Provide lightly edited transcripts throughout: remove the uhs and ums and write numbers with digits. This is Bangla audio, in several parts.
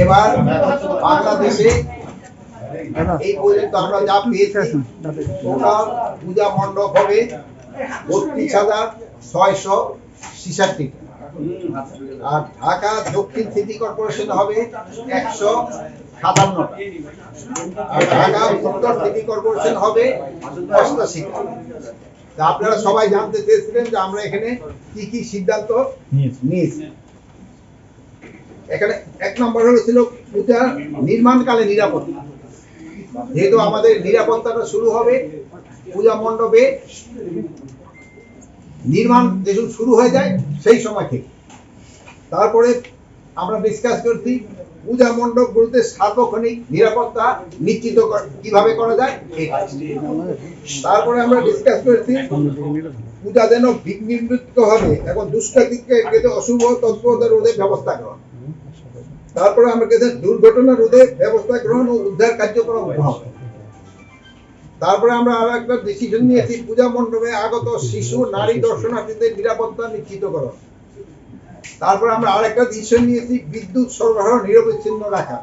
এবার বাংলাদেশে এই পর্যন্ত আমরা যা পেয়েছি টোটাল পূজা মণ্ডপ হবে ৩২,৬66টি, আর ঢাকা দক্ষিণ সিটি কর্পোরেশন হবে ১৫৭টা, আর ঢাকা উত্তর সিটি কর্পোরেশন হবে ৮৮টা। আপনারা সবাই জানতে চেয়েছিলেন যে আমরা এখানে কি কি সিদ্ধান্ত নিয়েছি। এখানে ১ নম্বর হয়েছিল পূজা নির্মাণকালে নিরাপত্তা। যেহেতু আমাদের নিরাপত্তাটা শুরু হবে পূজা মণ্ডপে নির্মাণ যখন শুরু হয়ে যায় সেই সময় থেকে। তারপরে আমরা ডিসকাস করছি পূজা মণ্ডপগুলোতে সার্বক্ষণিক নিরাপত্তা নিশ্চিত কিভাবে করা যায়। তারপরে আমরা ডিসকাস করেছি পূজা যেন বিঘ্নিত হবে এবং দুষ্কৃতিকে অশুভ তৎপরতা রোধে ব্যবস্থা গ্রহণ। তারপরে আমরা দুর্ঘটনা রোধে ব্যবস্থা গ্রহণ ও উদ্ধার কার্যক্রম গ্রহণ। তারপরে আমরা আর একটা ডিসিশন নিয়েছি পূজা মণ্ডপে আগত শিশু নারী দর্শনার্থীদের নিরাপত্তা নিশ্চিতকরণ। তারপরে আমরা আরেকটা ডিসিশন নিয়েছি বিদ্যুৎ সরবরাহ নিরবিচ্ছিন্ন রাখা।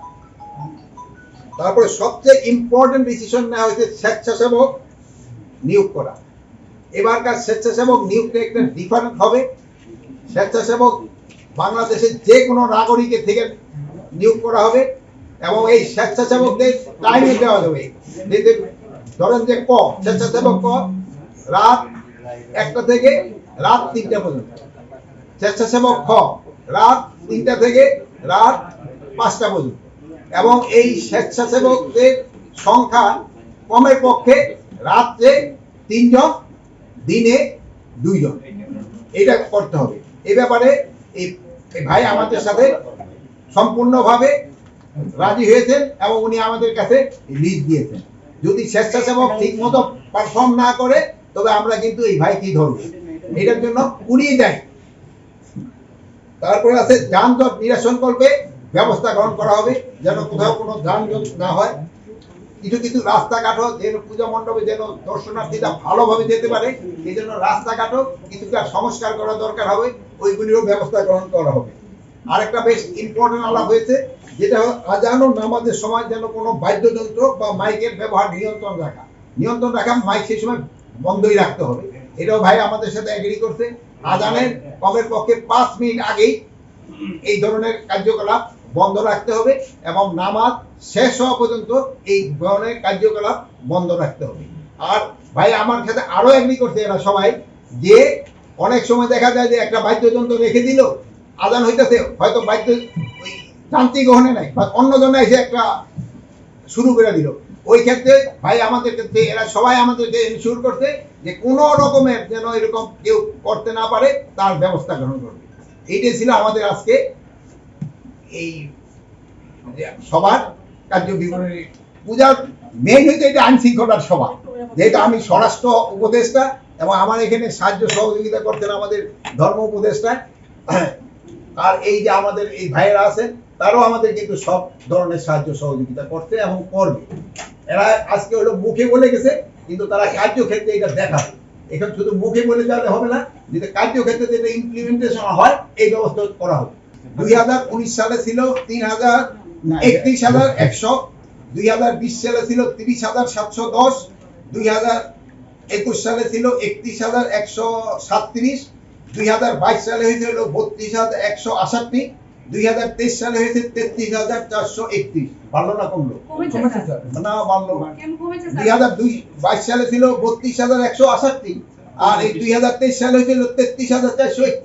তারপরে সবচেয়ে ইম্পর্টেন্ট ডিসিশন নেওয়া হয়েছে স্বেচ্ছাসেবক নিয়োগ করা। এবারকার স্বেচ্ছাসেবক নিয়োগটা একটা ডিফারেন্ট হবে। স্বেচ্ছাসেবক বাংলাদেশের যে কোনো নাগরিকের থেকে নিয়োগ করা হবে এবং এই স্বেচ্ছাসেবকদের টাইমে দেওয়া যাবে। ধরেন যে স্বেচ্ছাসেবক রাত 1টা থেকে রাত 3টা পর্যন্ত, স্বেচ্ছাসেবক রাত 3টা থেকে রাত 5টা পর্যন্ত, এবং এই স্বেচ্ছাসেবকদের সংখ্যা কমের পক্ষে রাত্রে 3 জন, দিনে 2 জন, এটা করতে হবে। এই ব্যাপারে এই ভাই আমাদের সাথে সম্পূর্ণভাবে রাজি হয়েছেন এবং উনি আমাদের কাছে লিস্ট দিয়েছেন। যদি স্বেচ্ছাসেবক ঠিক মতো পারফর্ম না করে তবে আমরা কিন্তু এই ভাইকেই ধরব, এটার জন্য উনি দেয়। তারপরে আছে যানজট নিরসনকল্পে ব্যবস্থা গ্রহণ করা হবে যেন কোথাও কোনো যানজট না হয়। কিছু কিছু রাস্তাঘাটও যেন পূজা মণ্ডপে যেন দর্শনার্থীরা ভালোভাবে যেতে পারে এই জন্য রাস্তাঘাটও কিছুটা সংস্কার করা দরকার হবে, ওইগুলিরও ব্যবস্থা গ্রহণ করা হবে। আরেকটা বেশ ইম্পর্টেন্ট আলাপ হয়েছে যেটা আজান ও নামাজের সময় যেন কোনো বাদ্যযন্ত্র বা মাইকের ব্যবহার নিয়ন্ত্রণ রাখা, মাইক সেই সময় বন্ধই রাখতে হবে। এটাও ভাই আমাদের সাথে এগ্রি করছে। আজানের কমের পক্ষে 5 মিনিট আগেই এই ধরনের কার্যকলাপ বন্ধ রাখতে হবে এবং নামাজ শেষ হওয়া পর্যন্ত এই ধরনের কার্যকলাপ বন্ধ রাখতে হবে। আর ভাই আমার সাথে আরো এগ্রি করছে এরা সবাই যে অনেক সময় দেখা যায় যে একটা বাদ্যযন্ত্র রেখে দিল, আজান হইতেছে, হয়তো বাদ্য যান্ত্রিক গ্রহণে নাই বা অন্য জনে এসে একটা শুরু করে দিল, ওই ক্ষেত্রে ভাই আমাদের ক্ষেত্রে এরা সবাই আমাদেরকে ইনশিওর করছে যে কোনো রকমের যেন এরকম কেউ করতে না পারে তার ব্যবস্থা গ্রহণ করবে। এইটাই ছিল আমাদের আজকে এই সবার কার্য বিবরণী। পূজার মেইন হইতে এটা আইন শৃঙ্খলার সভা, যেহেতু আমি স্বরাষ্ট্র উপদেষ্টা এবং আমার এখানে সাহায্য সহযোগিতা করতেন আমাদের ধর্ম উপদেষ্টা, আর এই যে আমাদের এই ভাইয়েরা আছেন তারাও আমাদের কিন্তু সব ধরনের সাহায্য সহযোগিতা করতে এবং করবে। এরা আজকে হলো মুখে বলে গেছে কিন্তু তারা কার্যক্ষেত্রে এটা দেখাবে। এখন শুধু মুখে বলে যাওয়ালে হবে না, যেটা কার্যক্ষেত্রে যেটা ইমপ্লিমেন্টেশন হয় এই ব্যবস্থা করা হবে। 2019 সালে ছিল 31,100, 2020 সালে ছিল 30,710, 2021 সালে ছিল 31,137, 2022 সালে হয়েছে হলো 32,168, 2023 সালে হয়েছে 33,431। বাড়লো না কমলো? না বাড়লো। 2022 সালে ছিল 32,168 আর এই 2023 সালে হয়েছিল 33,431,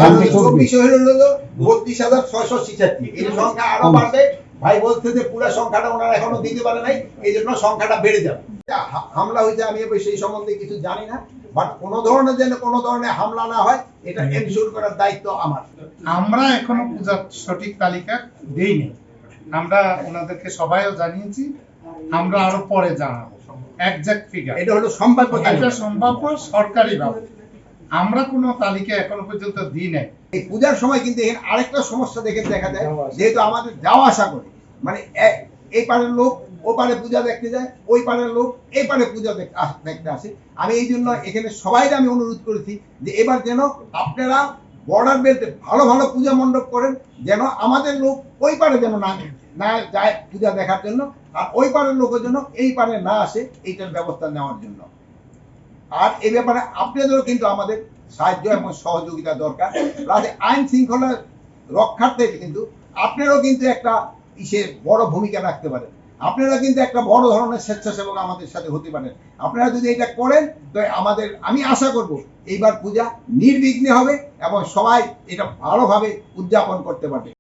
আর 24 হলো 32,666। এই সংখ্যা আরো বাড়বে। ভাই বলছে যে পুরো সংখ্যাটা ওনারা এখনো দিতে পারে নাই, এই জন্য সংখ্যাটা বেড়ে যাবে। হামলা হয়েছে আমি সেই সম্বন্ধে কিছু জানি না, বাট কোনো ধরনের যেন কোনো ধরনের হামলা না হয় এটা এনশিওর করার দায়িত্ব আমার। আমরা এখনো পূজার সঠিক তালিকা দেইনি, আমরা ওনাদেরকে সবাইও জানিয়েছি, আমরা আরো পরে জানাবো এক্সাক্ট ফিগার। এটা হলো সম্ভাব্য, এটা সম্ভাব্য সরকারি ভাবে, আমরা কোনো তালিকা এখনো পর্যন্ত দিই নাই। এই পূজার সময় কিন্তু এখানে আরেকটা সমস্যা দেখা যায়, যেহেতু আমাদের যাওয়া আসা করে, মানে এই পারের লোক ও পারে পূজা দেখতে যায়, ওই পারের লোক এই পারে পূজা দেখতে আসে। আমি এই জন্য এখানে সবাই আমি অনুরোধ করেছি যে এবার যেন আপনারা বর্ডার বেল্টে ভালো ভালো পূজা মণ্ডপ করেন, যেন আমাদের লোক ওই পারে যেন না যায় পূজা দেখার জন্য, আর ওই পারের লোকের জন্য এই পারে না আসে, এইটার ব্যবস্থা নেওয়ার জন্য। আর এই ব্যাপারে আপনাদেরও কিন্তু আমাদের সাহায্য এবং সহযোগিতা দরকার। প্লাস আইন শৃঙ্খলা রক্ষার্থে কিন্তু আপনারাও কিন্তু একটা বড় ভূমিকা রাখতে পারেন। আপনারা কিন্তু একটা বড় ধরনের স্বেচ্ছাসেবক আমাদের সাথে হতে পারেন। আপনারা যদি এটা করেন তো আমি আশা করব এইবার পূজা নির্বিঘ্নে হবে এবং সবাই এটা ভালোভাবে উদযাপন করতে পারবে।